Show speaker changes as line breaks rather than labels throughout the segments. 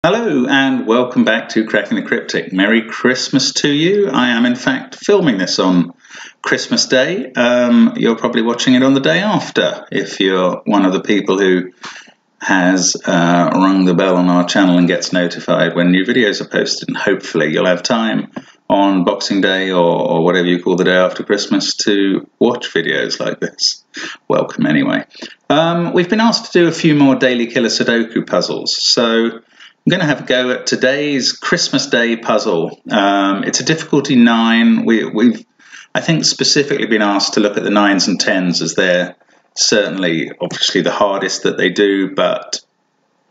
Hello and welcome back to Cracking the Cryptic. Merry Christmas to you. I am in fact filming this on Christmas Day. You're probably watching it on the day after if you're one of the people who has rung the bell on our channel and gets notified when new videos are posted, and hopefully you'll have time on Boxing Day or whatever you call the day after Christmas to watch videos like this. Welcome anyway. We've been asked to do a few more DailyKiller Sudoku puzzles, so I'm going to have a go at today's Christmas Day puzzle. It's a difficulty 9. We've, I think, specifically been asked to look at the 9s and 10s as they're certainly, obviously, the hardest that they do, but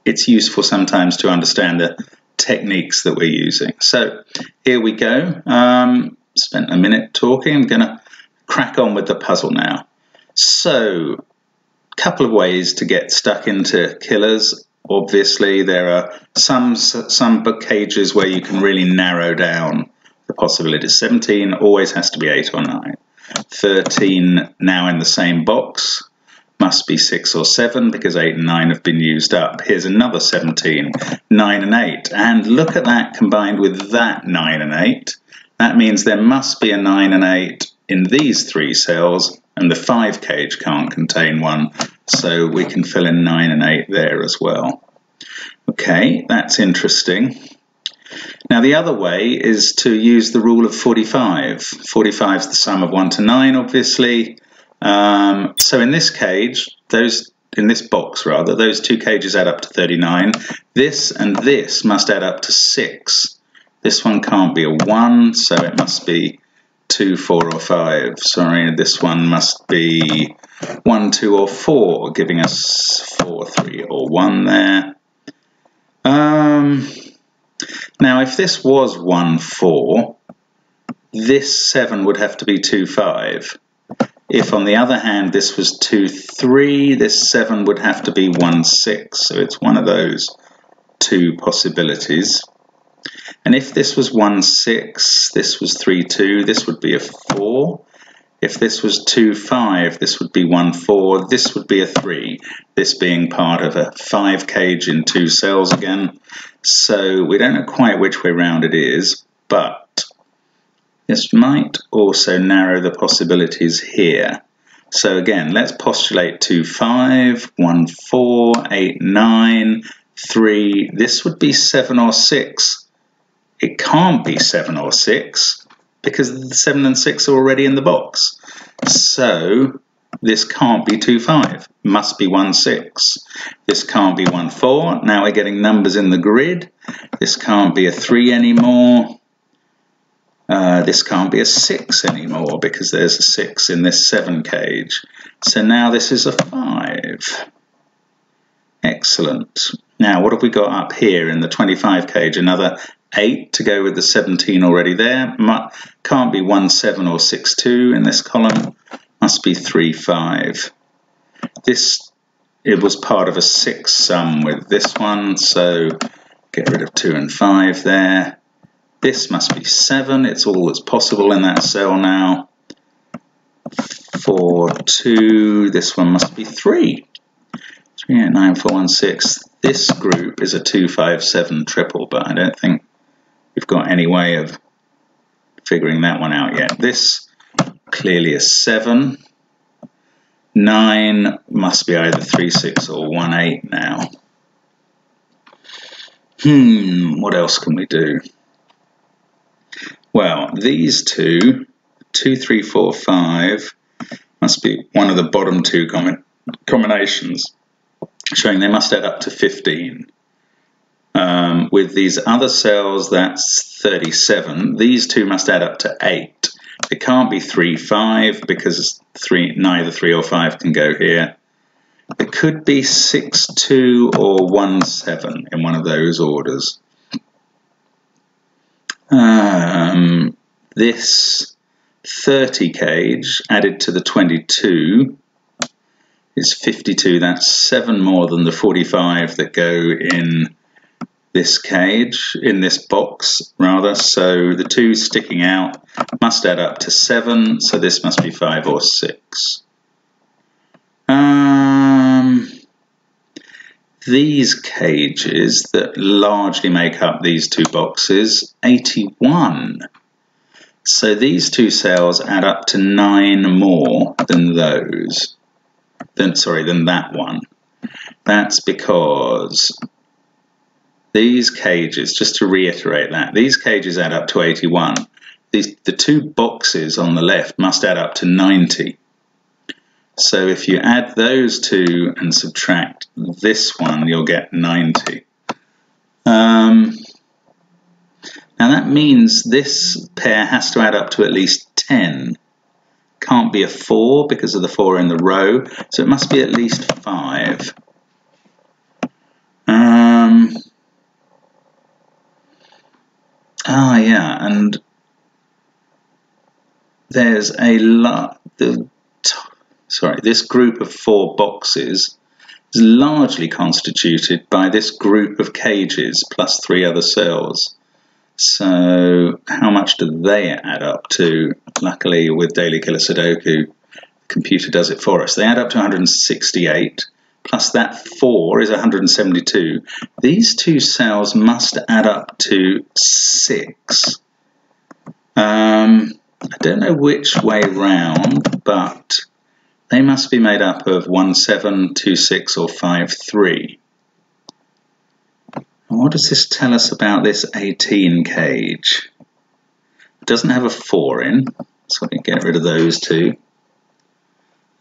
it's useful sometimes to understand the techniques that we're using. So here we go. Spent a minute talking. I'm going to crack on with the puzzle now. So, a couple of ways to get stuck into killers. Obviously, there are some book cages where you can really narrow down the possibilities. 17 always has to be 8 or 9. 13 now in the same box must be 6 or 7 because 8 and 9 have been used up. Here's another 17, 9 and 8. And look at that combined with that 9 and 8. That means there must be a 9 and 8 in these 3 cells, and the 5 cage can't contain one, so we can fill in 9 and 8 there as well. Okay, that's interesting. Now the other way is to use the rule of 45. 45 is the sum of 1 to 9, obviously. So in this cage, in this box rather, those 2 cages add up to 39. This and this must add up to 6. This one can't be a 1, so it must be 2, 4 or 5. Sorry, this one must be 1, 2 or 4, giving us 4, 3 or 1 there. Now if this was 1, 4, this 7 would have to be 2, 5. If on the other hand this was 2, 3, this 7 would have to be 1, 6. So it's one of those 2 possibilities. And if this was 1, 6, this was 3, 2, this would be a 4. If this was 2, 5, this would be 1, 4, this would be a 3, this being part of a 5 cage in 2 cells again. So we don't know quite which way round it is, but this might also narrow the possibilities here. So again, let's postulate 2, 5, 1, 4, 8, 9, 3, this would be 7 or 6. It can't be 7 or 6 because the 7 and 6 are already in the box. So this can't be 2, 5. Must be 1, 6. This can't be 1, 4. Now we're getting numbers in the grid. This can't be a 3 anymore. This can't be a 6 anymore because there's a 6 in this 7 cage. So now this is a 5. Excellent. Now what have we got up here in the 25 cage? Another 8 to go with the 17 already there. Can't be 1, 7 or 6, 2 in this column. Must be 3, 5. It was part of a 6 sum with this one, so get rid of 2 and 5 there. This must be 7. It's all that's possible in that cell now. 4, 2. This one must be 3. 3, 8, 9, 4, 1, 6. This group is a 2, 5, 7 triple, but I don't think we've got any way of figuring that one out yet. This clearly is 7. 9 must be either 3, 6 or 1, 8 now. What else can we do? Well, these 2, 2, 3, 4, 5, must be one of the bottom 2 combinations, showing they must add up to 15. With these other cells, that's 37. These 2 must add up to 8. It can't be 3, 5 because neither 3 or 5 can go here. It could be 6, 2 or 1, 7 in one of those orders. This 30 cage added to the 22 is 52. That's 7 more than the 45 that go in this cage, in this box rather, so the 2 sticking out must add up to 7, so this must be 5 or 6. these cages that largely make up these two boxes, 81. So these two cells add up to 9 more than those. Than that one. That's because these cages, just to reiterate that, these cages add up to 81. The two boxes on the left must add up to 90. So if you add those two and subtract this one, you'll get 90. Now that means this pair has to add up to at least 10. Can't be a 4 because of the 4 in the row, so it must be at least 5. Yeah, and there's this group of 4 boxes is largely constituted by this group of cages plus 3 other cells. So how much do they add up to? Luckily, with DailyKiller Sudoku, the computer does it for us. They add up to 168, plus that 4 is 172. These two cells must add up to 6. I don't know which way round, but they must be made up of 1, 7, 2, 6, or 5, 3. What does this tell us about this 18 cage? It doesn't have a 4 in, so we can get rid of those two.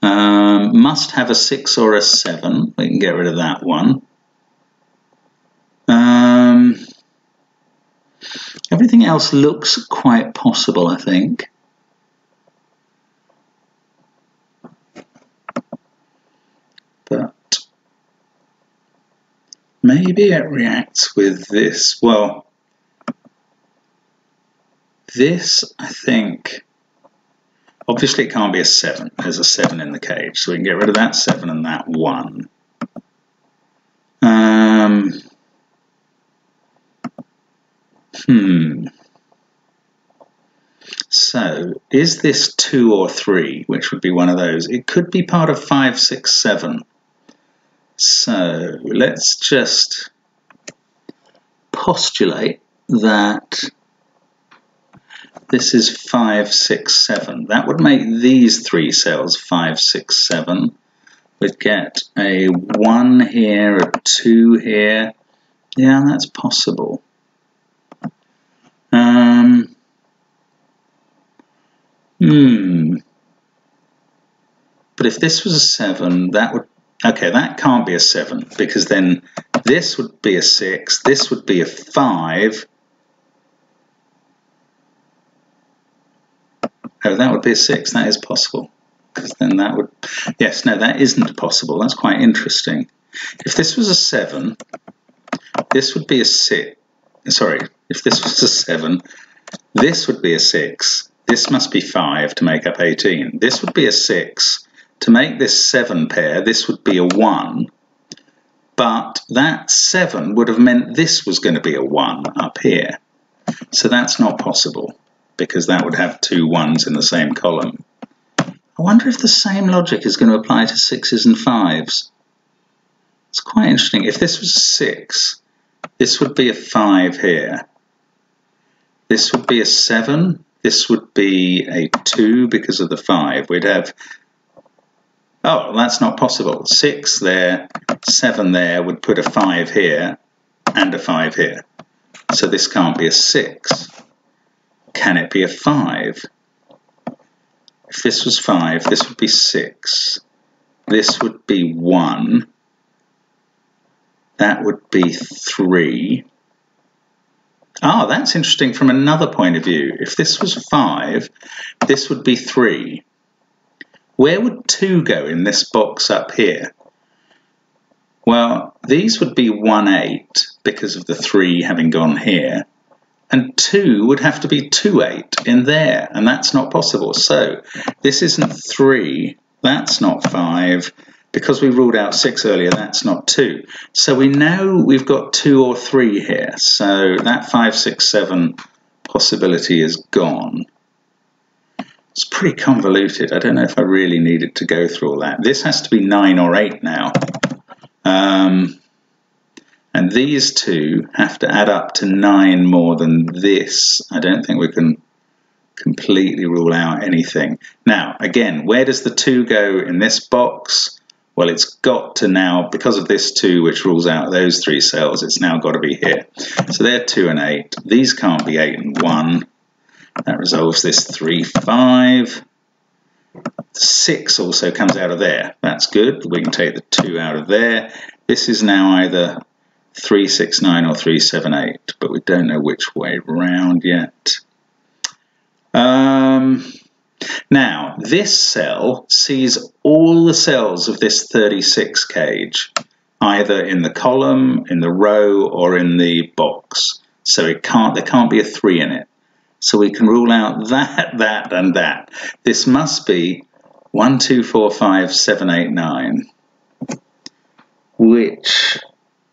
Must have a 6 or a 7. We can get rid of that one. Everything else looks quite possible, I think. But maybe it reacts with this. Well, this, I think, obviously it can't be a 7. There's a 7 in the cage, so we can get rid of that 7 and that 1. So, is this 2 or 3, which would be one of those? It could be part of 5, 6, 7. So, let's just postulate that this is 5, 6, 7. That would make these 3 cells 5, 6, 7. We'd get a 1 here, a 2 here. Yeah, that's possible. But if this was a 7, that would... Okay, that can't be a 7, because then this would be a 6, this would be a 5. Oh, that would be a 6. That is possible. Because then that would... Yes, no, that isn't possible. That's quite interesting. If this was a 7, this would be a 6. Sorry, if this was a 7, this would be a 6. This must be 5 to make up 18. This would be a 6. To make this 7 pair, this would be a 1. But that 7 would have meant this was going to be a 1 up here. So that's not possible, because that would have 2 1s in the same column. I wonder if the same logic is going to apply to 6s and 5s. It's quite interesting. If this was a 6, this would be a 5 here. This would be a 7. This would be a 2 because of the 5. We'd have... Oh, that's not possible. 6 there, 7 there would put a 5 here and a 5 here. So this can't be a 6. Can it be a 5? If this was 5, this would be 6. This would be 1. That would be 3. Ah, that's interesting from another point of view. If this was 5, this would be 3. Where would 2 go in this box up here? Well, these would be 1, 8 because of the 3 having gone here. And 2 would have to be 2, 8 in there, and that's not possible. So this isn't 3, that's not 5. Because we ruled out 6 earlier, that's not 2. So we know we've got 2 or 3 here. So that 5, 6, 7 possibility is gone. It's pretty convoluted. I don't know if I really needed to go through all that. This has to be 9 or 8 now. And these two have to add up to 9 more than this. I don't think we can completely rule out anything. Now, again, where does the 2 go in this box? Well, it's got to now, because of this 2, which rules out those 3 cells, it's now got to be here. So they're 2 and 8. These can't be 8 and 1. That resolves this 3, 5. 6 also comes out of there. That's good. We can take the 2 out of there. This is now either 3, 6, 9 or 3, 7, 8, but we don't know which way round yet. Now, this cell sees all the cells of this 36 cage, either in the column, in the row, or in the box. So there can't be a 3 in it. So we can rule out that, that, and that. This must be 1, 2, 4, 5, 7, 8, 9, which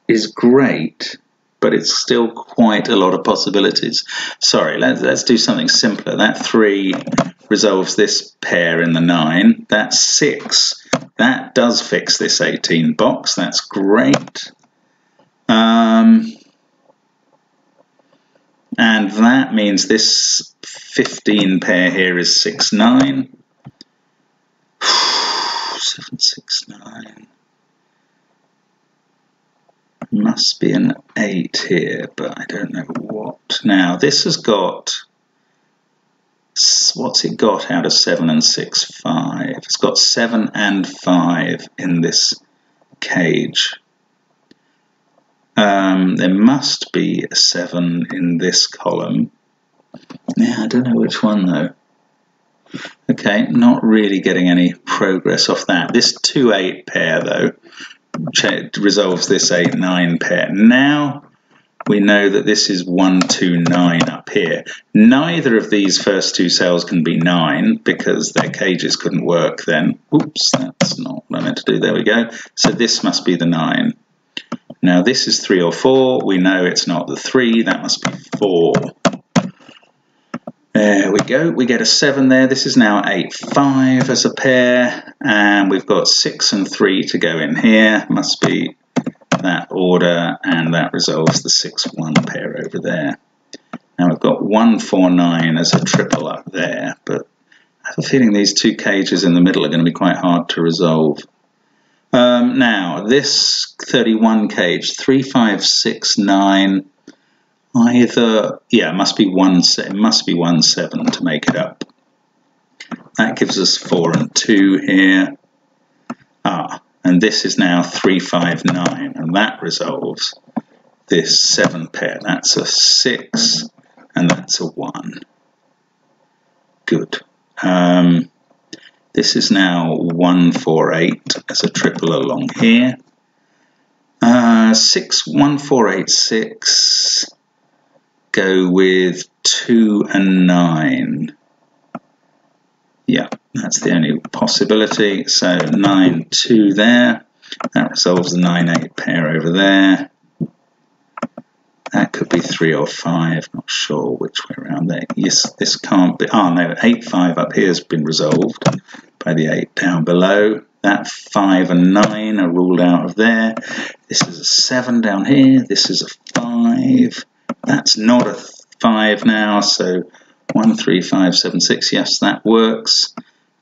is great, but it's still quite a lot of possibilities. Sorry, let's do something simpler. That 3 resolves this pair in the 9. That's 6. That does fix this 18 box. That's great. And that means this 15 pair here is 6, 9. 7, 6, 9. Must be an 8 here, but I don't know what. Now, this has got, what's it got out of 7 and 6? 5. It's got 7 and 5 in this cage. There must be a 7 in this column. Yeah, I don't know which one though. Okay, not really getting any progress off that. This 2-8 pair though resolves this 8-9 pair. Now we know that this is 1, 2, 9 up here. Neither of these first 2 cells can be 9 because their cages couldn't work then. Oops, that's not what I meant to do. There we go. So this must be the 9. Now this is 3 or 4. We know it's not the 3. That must be 4. There we go. We get a 7 there. This is now 8, 5 as a pair. And we've got 6 and 3 to go in here. Must be that order. And that resolves the 6, 1 pair over there. Now we've got 1, 4, 9 as a triple up there. But I have a feeling these 2 cages in the middle are going to be quite hard to resolve. Now, this 31 cage, 3, 5, 6, 9, either, yeah, it must be 1, 7 to make it up. That gives us 4 and 2 here. And this is now 3, 5, 9, and that resolves this 7 pair. That's a 6, and that's a 1. Good. This is now 1, 4, 8 as a triple along here. 6, 1, 4, 8, 6. Go with 2 and 9. Yeah, that's the only possibility. So 9, 2 there. That resolves the 9, 8 pair over there. That could be 3 or 5, not sure which way around there. Yes, this can't be. Oh no, 8, 5 up here has been resolved by the 8 down below. That 5 and 9 are ruled out of there. This is a 7 down here. This is a 5. That's not a 5 now, so 1, 3, 5, 7, 6. Yes, that works.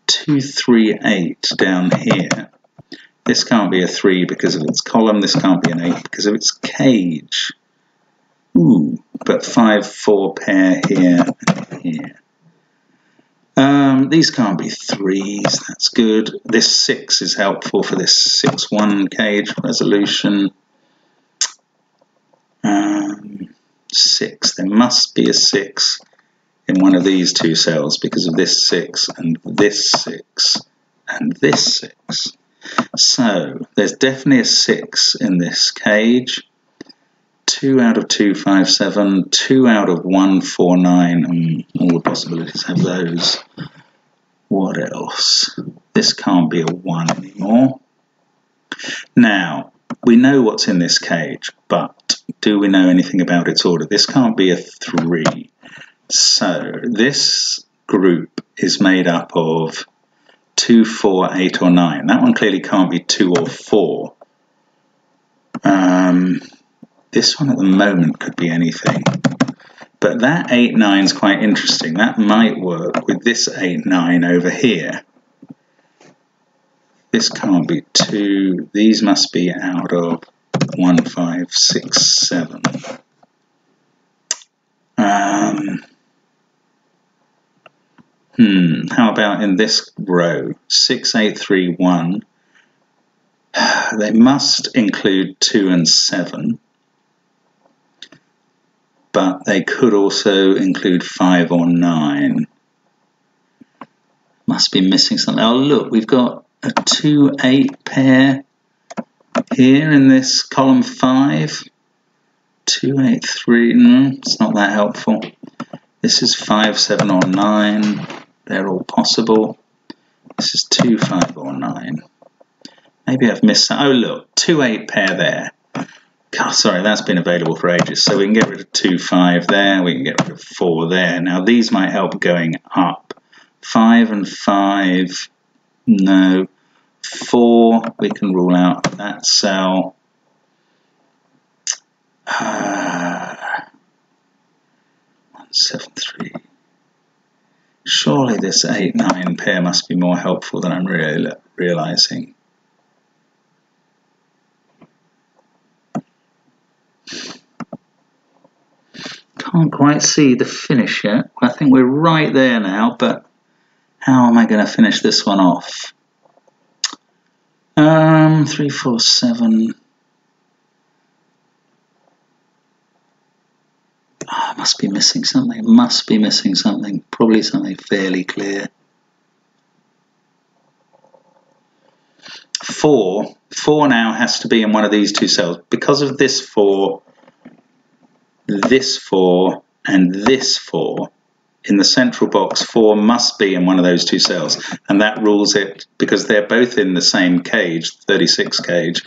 2, 3, 8 down here. This can't be a 3 because of its column. This can't be an 8 because of its cage. Ooh, but 5, 4 pair here and here. These can't be 3s, that's good. This 6 is helpful for this 6, 1 cage resolution. 6, there must be a 6 in one of these 2 cells because of this 6 and this 6 and this 6. So there's definitely a 6 in this cage. 2 out of 2, 5, 7, 2 out of 1, 4, 9, all the possibilities have those. What else? This can't be a 1 anymore. Now, we know what's in this cage, but do we know anything about its order? This can't be a 3. So this group is made up of 2, 4, 8 or 9. That one clearly can't be 2 or 4. This one at the moment could be anything. But that 8-9 is quite interesting. That might work with this 8-9 over here. This can't be 2. These must be out of 1, 5, 6, 7. How about in this row? 6, 8, 3, 1. They must include 2 and 7. But they could also include 5 or 9. Must be missing something. Oh, look, we've got a 2-8 pair here in this column 5. 2, 8, 3. It's not that helpful. This is 5, 7, or 9. They're all possible. This is 2, 5, or 9. Maybe I've missed some. Oh, look, 2-8 pair there. God, sorry, that's been available for ages. So we can get rid of 2, 5 there. We can get rid of 4 there. Now these might help going up. 5 and 5. No. 4, we can rule out that cell. 1, 7, 3. Surely this 8, 9 pair must be more helpful than I'm really realizing. Can't quite see the finish yet. I think we're right there now, but how am I going to finish this one off? 3, 4, 7. Oh, must be missing something. Must be missing something. Probably something fairly clear. 4. 4 now has to be in one of these two cells. Because of this 4, this 4, and this 4, in the central box, 4 must be in one of those two cells. And that rules it, because they're both in the same cage, 36 cage,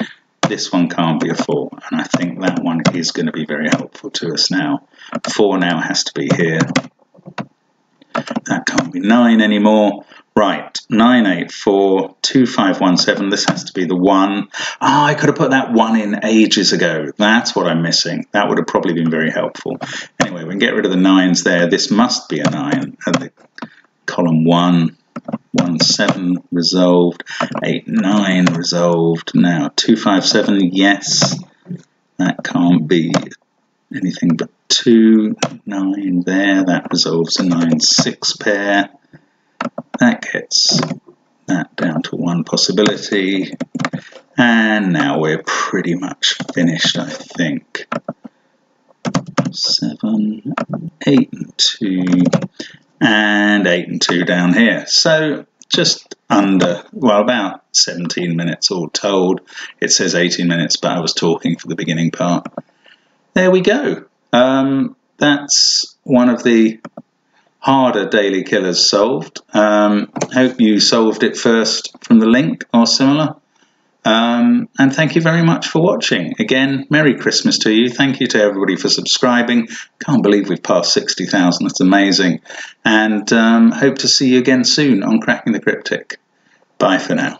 this one can't be a 4. And I think that one is going to be very helpful to us now. 4 now has to be here. That can't be 9 anymore. Right, 9, 8, 4, 2, 5, 1, 7. This has to be the 1. Ah, I could have put that 1 in ages ago. That's what I'm missing. That would have probably been very helpful. Anyway, we can get rid of the 9s there. This must be a 9. And the column 1, 1, 7 resolved. 8, 9 resolved. Now 2, 5, 7. Yes, that can't be anything but 2, 9 there. That resolves a 9, 6 pair. That gets that down to 1 possibility. And now we're pretty much finished, I think. 7, 8 and 2, and 8 and 2 down here. So just under, well, about 17 minutes all told. It says 18 minutes, but I was talking for the beginning part. There we go. That's one of the harder daily killers solved. Hope you solved it first from the link or similar. And thank you very much for watching. Again, Merry Christmas to you. Thank you to everybody for subscribing. Can't believe we've passed 60,000. That's amazing. And hope to see you again soon on Cracking the Cryptic. Bye for now.